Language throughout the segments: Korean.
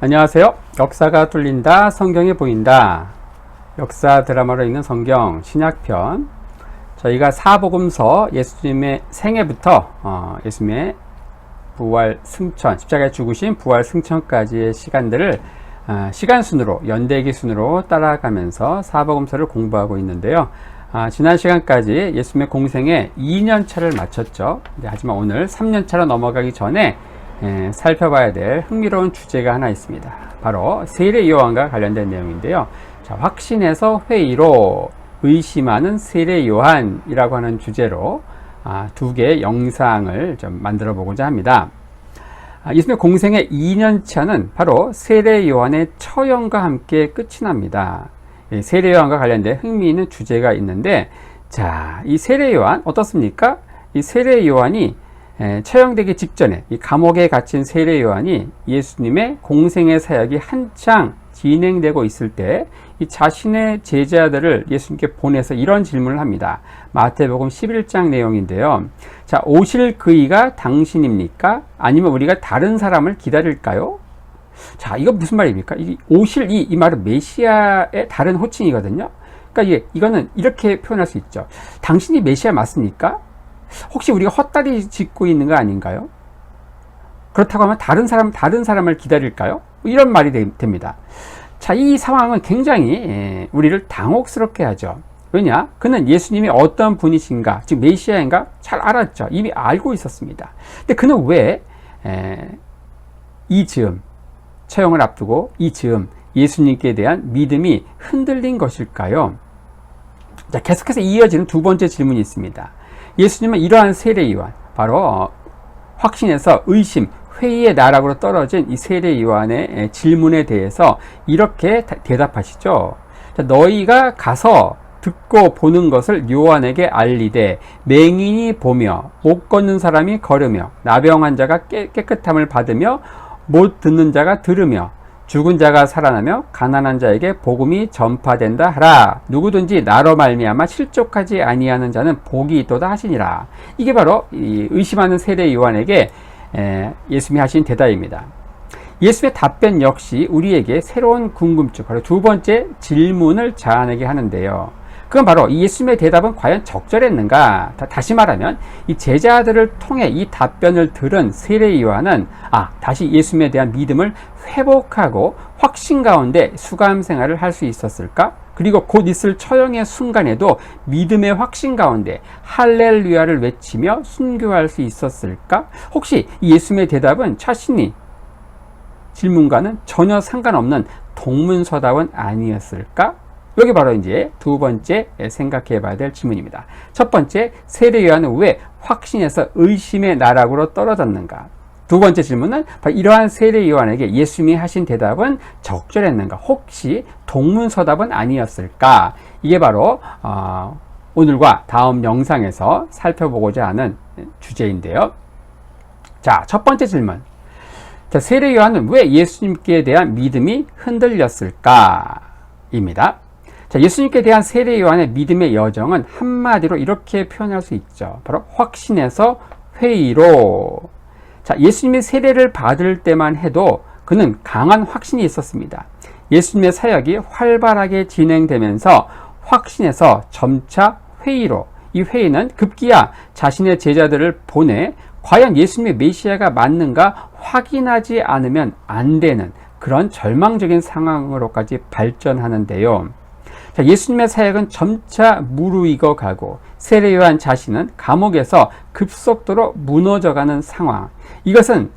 안녕하세요. 역사가 뚫린다, 성경이 보인다. 역사 드라마로 읽는 성경 신약편. 저희가 사복음서 예수님의 생애부터 예수님의 부활 승천, 십자가에 죽으신 부활 승천까지의 시간들을 시간 순으로, 연대기 순으로 따라가면서 사복음서를 공부하고 있는데요. 지난 시간까지 예수님의 공생에 2년차를 마쳤죠. 하지만 오늘 3년차로 넘어가기 전에 살펴봐야 될 흥미로운 주제가 하나 있습니다. 바로 세례 요한과 관련된 내용인데요. 자, 확신에서 회의로 의심하는 세례 요한이라고 하는 주제로 두 개의 영상을 좀 만들어 보고자 합니다. 예수님의 공생의 2년차는 바로 세례 요한의 처형과 함께 끝이 납니다. 세례 요한과 관련된 흥미있는 주제가 있는데, 자, 이 세례 요한 어떻습니까? 이 세례 요한이 처형되기 직전에 이 감옥에 갇힌 세례 요한이 예수님의 공생의 사역이 한창 진행되고 있을 때 이 자신의 제자들을 예수님께 보내서 이런 질문을 합니다. 마태복음 11장 내용인데요. 자, 오실 그이가 당신입니까? 아니면 우리가 다른 사람을 기다릴까요? 자, 이거 무슨 말입니까? 오실 이 말은 메시아의 다른 호칭이거든요. 그러니까 이거는 이렇게 표현할 수 있죠. 당신이 메시아 맞습니까? 혹시 우리가 헛다리 짚고 있는 거 아닌가요? 그렇다고 하면 다른 사람을 기다릴까요? 이런 말이 됩니다. 자, 이 상황은 굉장히 우리를 당혹스럽게 하죠. 왜냐? 그는 예수님이 어떤 분이신가, 즉 메시아인가 잘 알았죠. 이미 알고 있었습니다. 근데 그는 왜 이 즈음 처형을 앞두고 이 즈음 예수님께 대한 믿음이 흔들린 것일까요? 자, 계속해서 이어지는 두 번째 질문이 있습니다. 예수님은 이러한 세례 요한, 바로 확신에서 의심, 회의의 나락으로 떨어진 이 세례 요한의 질문에 대해서 이렇게 대답하시죠. 자, 너희가 가서 듣고 보는 것을 요한에게 알리되 맹인이 보며 못 걷는 사람이 걸으며 나병한 자가 깨끗함을 받으며 못 듣는 자가 들으며 죽은 자가 살아나며 가난한 자에게 복음이 전파된다 하라. 누구든지 나로 말미암아 실족하지 아니하는 자는 복이 있도다 하시니라. 이게 바로 이 의심하는 세례 요한에게 예수님이 하신 대답입니다. 예수님의 답변 역시 우리에게 새로운 궁금증, 바로 두 번째 질문을 자아내게 하는데요. 그건 바로 이 예수님의 대답은 과연 적절했는가? 다시 말하면 이 제자들을 통해 이 답변을 들은 세례 요한은 다시 예수님에 대한 믿음을 회복하고 확신 가운데 수감 생활을 할 수 있었을까? 그리고 곧 있을 처형의 순간에도 믿음의 확신 가운데 할렐루야를 외치며 순교할 수 있었을까? 혹시 이 예수님의 대답은 자신이 질문과는 전혀 상관없는 동문서답은 아니었을까? 여기 바로 이제 두 번째 생각해 봐야 될 질문입니다. 첫 번째, 세례 요한은 왜 확신에서 의심의 나락으로 떨어졌는가? 두 번째 질문은 이러한 세례 요한에게 예수님이 하신 대답은 적절했는가? 혹시 동문서답은 아니었을까? 이게 바로 오늘과 다음 영상에서 살펴보고자 하는 주제인데요. 자, 첫 번째 질문. 자, 세례 요한은 왜 예수님께 대한 믿음이 흔들렸을까? 입니다. 자, 예수님께 대한 세례 요한의 믿음의 여정은 한마디로 이렇게 표현할 수 있죠. 바로 확신에서 회의로. 자, 예수님이 세례를 받을 때만 해도 그는 강한 확신이 있었습니다. 예수님의 사역이 활발하게 진행되면서 확신에서 점차 회의로, 이 회의는 급기야 자신의 제자들을 보내 과연 예수님의 메시아가 맞는가 확인하지 않으면 안 되는 그런 절망적인 상황으로까지 발전하는데요. 자, 예수님의 사역은 점차 무르익어 가고 세례 요한 자신은 감옥에서 급속도로 무너져가는 상황. 이것은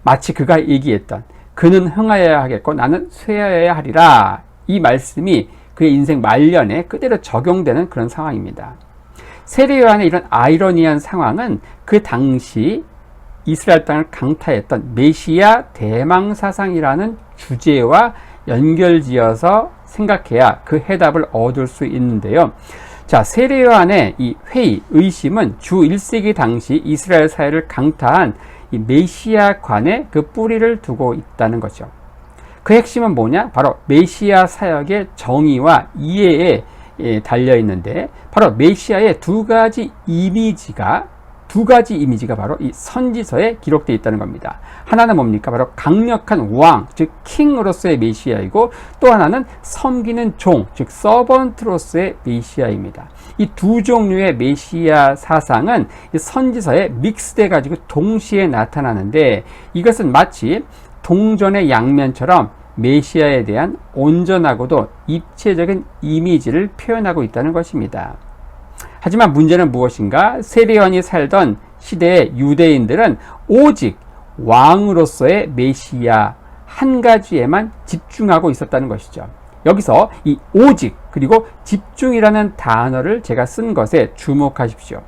마치 그가 얘기했던 그는 흥하여야 하겠고 나는 쇠하여야 하리라. 이 말씀이 그의 인생 말년에 그대로 적용되는 그런 상황입니다. 세례 요한의 이런 아이러니한 상황은 그 당시 이스라엘 땅을 강타했던 메시아 대망사상이라는 주제와 연결지어서 생각해야 그 해답을 얻을 수 있는데요. 자, 세례 요한의 이 회의, 의심은 주 1세기 당시 이스라엘 사회를 강타한 이 메시아관에 그 뿌리를 두고 있다는 거죠. 그 핵심은 뭐냐? 바로 메시아 사역의 정의와 이해에 달려 있는데, 바로 메시아의 두 가지 두 가지 이미지가 바로 이 선지서에 기록되어 있다는 겁니다. 하나는 뭡니까? 바로 강력한 왕, 즉 킹으로서의 메시아이고, 또 하나는 섬기는 종, 즉 서번트로서의 메시아입니다. 이 두 종류의 메시아 사상은 이 선지서에 믹스돼 가지고 동시에 나타나는데, 이것은 마치 동전의 양면처럼 메시아에 대한 온전하고도 입체적인 이미지를 표현하고 있다는 것입니다. 하지만 문제는 무엇인가? 세례요한이 살던 시대의 유대인들은 오직 왕으로서의 메시아 한 가지에만 집중하고 있었다는 것이죠. 여기서 이 오직 그리고 집중이라는 단어를 제가 쓴 것에 주목하십시오.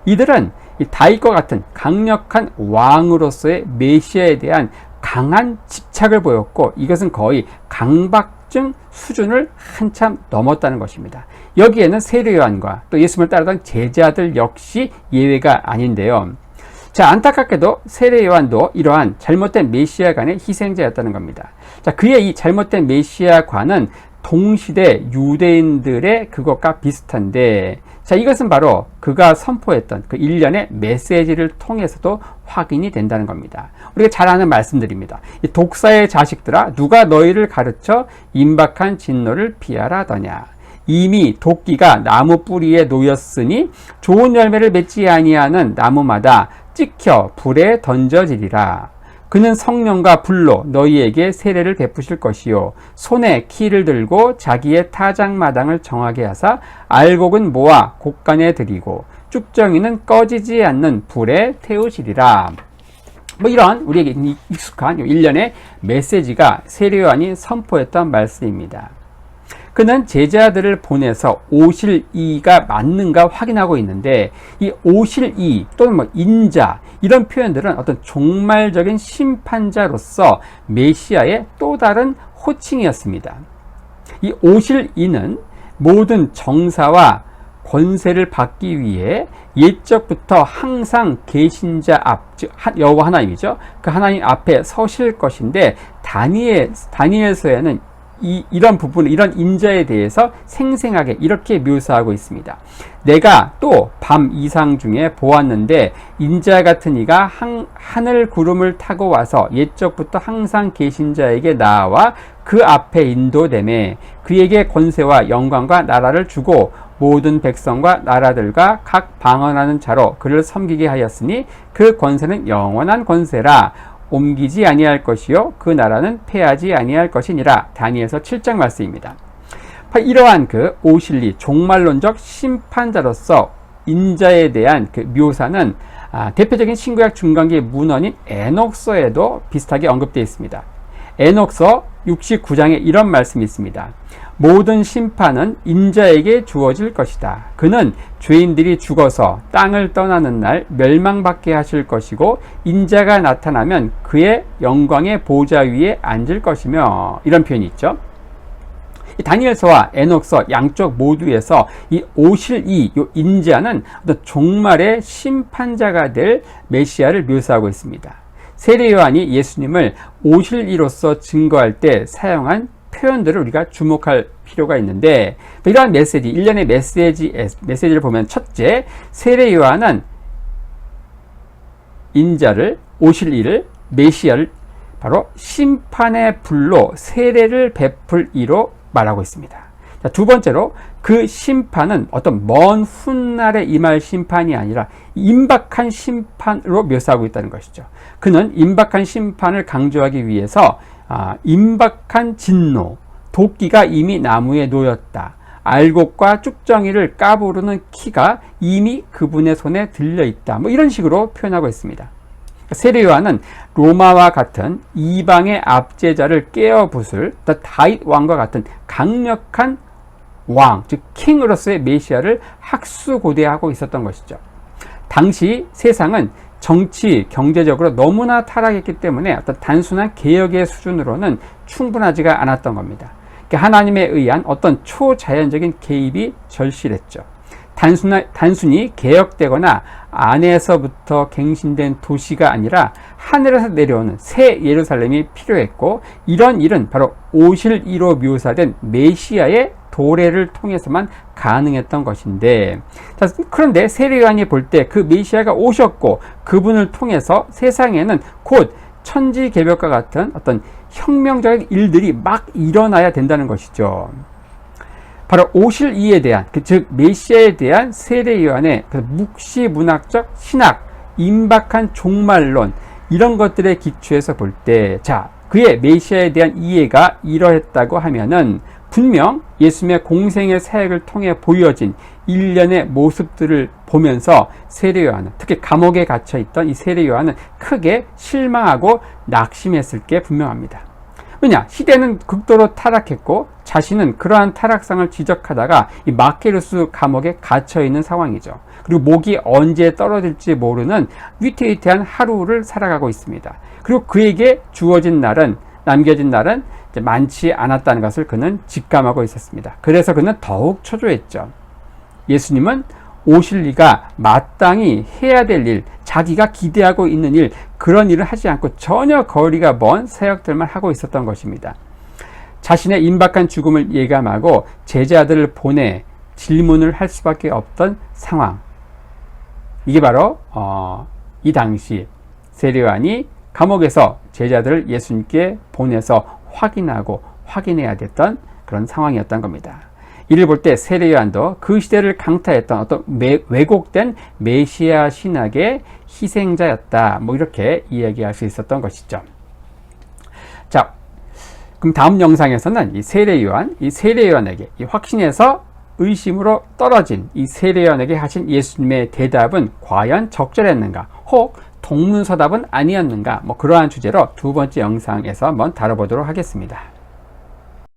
이들은 이 다윗과 같은 강력한 왕으로서의 메시아에 대한 강한 집착을 보였고, 이것은 거의 강박증 수준을 한참 넘었다는 것입니다. 여기에는 세례요한과 또 예수님을 따르던 제자들 역시 예외가 아닌데요. 자, 안타깝게도 세례요한도 이러한 잘못된 메시아관의 희생자였다는 겁니다. 자, 그의 이 잘못된 메시아관은 동시대 유대인들의 그것과 비슷한데, 자, 이것은 바로 그가 선포했던 그 일련의 메시지를 통해서도 확인이 된다는 겁니다. 우리가 잘 아는 말씀들입니다. 이 독사의 자식들아, 누가 너희를 가르쳐 임박한 진노를 피하라더냐. 이미 도끼가 나무 뿌리에 놓였으니 좋은 열매를 맺지 아니하는 나무마다 찍혀 불에 던져지리라. 그는 성령과 불로 너희에게 세례를 베푸실 것이요, 손에 키를 들고 자기의 타작마당을 정하게 하사 알곡은 모아 곡간에 들이고 쭉정이는 꺼지지 않는 불에 태우시리라. 이런 우리에게 익숙한 일련의 메시지가 세례요한이 선포했던 말씀입니다. 그는 제자들을 보내서 오실 이가 맞는가 확인하고 있는데, 이 오실 이 또는 인자, 이런 표현들은 어떤 종말적인 심판자로서 메시아의 또 다른 호칭이었습니다. 이 오실 이는 모든 정사와 권세를 받기 위해 옛적부터 항상 계신 자 앞, 즉 여호와 하나님이죠. 그 하나님 앞에 서실 것인데, 다니엘서에는 이런 부분, 이런 인자에 대해서 생생하게 이렇게 묘사하고 있습니다. 내가 또 밤 이상 중에 보았는데, 인자 같은 이가 하늘 구름을 타고 와서 옛적부터 항상 계신 자에게 나아와 그 앞에 인도되매 그에게 권세와 영광과 나라를 주고 모든 백성과 나라들과 각 방언하는 자로 그를 섬기게 하였으니 그 권세는 영원한 권세라. 옮기지 아니할 것이요, 그 나라는 패하지 아니할 것이니라. 다니엘서 7장 말씀입니다. 이러한 그 오실리 종말론적 심판자로서 인자에 대한 그 묘사는 대표적인 신구약 중간기 문헌인 에녹서에도 비슷하게 언급되어 있습니다. 에녹서 69장에 이런 말씀이 있습니다. 모든 심판은 인자에게 주어질 것이다. 그는 죄인들이 죽어서 땅을 떠나는 날 멸망받게 하실 것이고, 인자가 나타나면 그의 영광의 보좌 위에 앉을 것이며, 이런 표현이 있죠. 다니엘서와 에녹서 양쪽 모두에서 이 오실 이 인자는 어떤 종말의 심판자가 될 메시아를 묘사하고 있습니다. 세례요한이 예수님을 오실 이로서 증거할 때 사용한 표현들을 우리가 주목할 필요가 있는데, 이러한 메시지, 일련의 메시지를 보면, 첫째, 세례요한은 인자를, 오실 이를, 메시아를 바로 심판의 불로 세례를 베풀 이로 말하고 있습니다. 자, 두 번째로 그 심판은 어떤 먼 훗날에 임할 심판이 아니라 임박한 심판으로 묘사하고 있다는 것이죠. 그는 임박한 심판을 강조하기 위해서 임박한 진노, 도끼가 이미 나무에 놓였다, 알곡과 쭉정이를 까부르는 키가 이미 그분의 손에 들려있다, 이런 식으로 표현하고 있습니다. 세례요한은 로마와 같은 이방의 압제자를 깨어부술 다윗 왕과 같은 강력한 왕, 즉 킹으로서의 메시아를 학수고대하고 있었던 것이죠. 당시 세상은 정치, 경제적으로 너무나 타락했기 때문에 어떤 단순한 개혁의 수준으로는 충분하지가 않았던 겁니다. 하나님에 의한 어떤 초자연적인 개입이 절실했죠. 단순히 개혁되거나 안에서부터 갱신된 도시가 아니라 하늘에서 내려오는 새 예루살렘이 필요했고, 이런 일은 바로 오실 이로 묘사된 메시아의 도래를 통해서만 가능했던 것인데, 자, 그런데 세례 요한이 볼 때 그 메시아가 오셨고 그분을 통해서 세상에는 곧 천지개벽과 같은 어떤 혁명적인 일들이 막 일어나야 된다는 것이죠. 바로 오실 이에 대한, 즉 메시아에 대한 세례 요한의 묵시문학적 신학, 임박한 종말론, 이런 것들의 기초에서 볼 때, 자, 그의 메시아에 대한 이해가 이러했다고 하면은 분명 예수님의 공생의 사역을 통해 보여진 일련의 모습들을 보면서 세례 요한은, 특히 감옥에 갇혀 있던 이 세례 요한은 크게 실망하고 낙심했을 게 분명합니다. 왜냐? 시대는 극도로 타락했고 자신은 그러한 타락상을 지적하다가 이 마케루스 감옥에 갇혀 있는 상황이죠. 그리고 목이 언제 떨어질지 모르는 위태위태한 하루를 살아가고 있습니다. 그리고 그에게 남겨진 날은 많지 않았다는 것을 그는 직감하고 있었습니다. 그래서 그는 더욱 초조했죠. 예수님은 오실 리가 마땅히 해야 될 일, 자기가 기대하고 있는 일, 그런 일을 하지 않고 전혀 거리가 먼 사역들만 하고 있었던 것입니다. 자신의 임박한 죽음을 예감하고 제자들을 보내 질문을 할 수밖에 없던 상황. 이게 바로 이 당시 세례 요한이 감옥에서 제자들을 예수님께 보내서 확인해야 됐던 그런 상황이었던 겁니다. 이를 볼 때 세례 요한도 그 시대를 강타했던 어떤 왜곡된 메시아 신학의 희생자였다, 뭐 이렇게 이야기할 수 있었던 것이죠. 자, 그럼 다음 영상에서는 이 세례 요한에게 이 확신에서 의심으로 떨어진 이 세례 요한에게 하신 예수님의 대답은 과연 적절했는가, 혹 동문서답은 아니었는가, 뭐 그러한 주제로 두 번째 영상에서 한번 다뤄보도록 하겠습니다.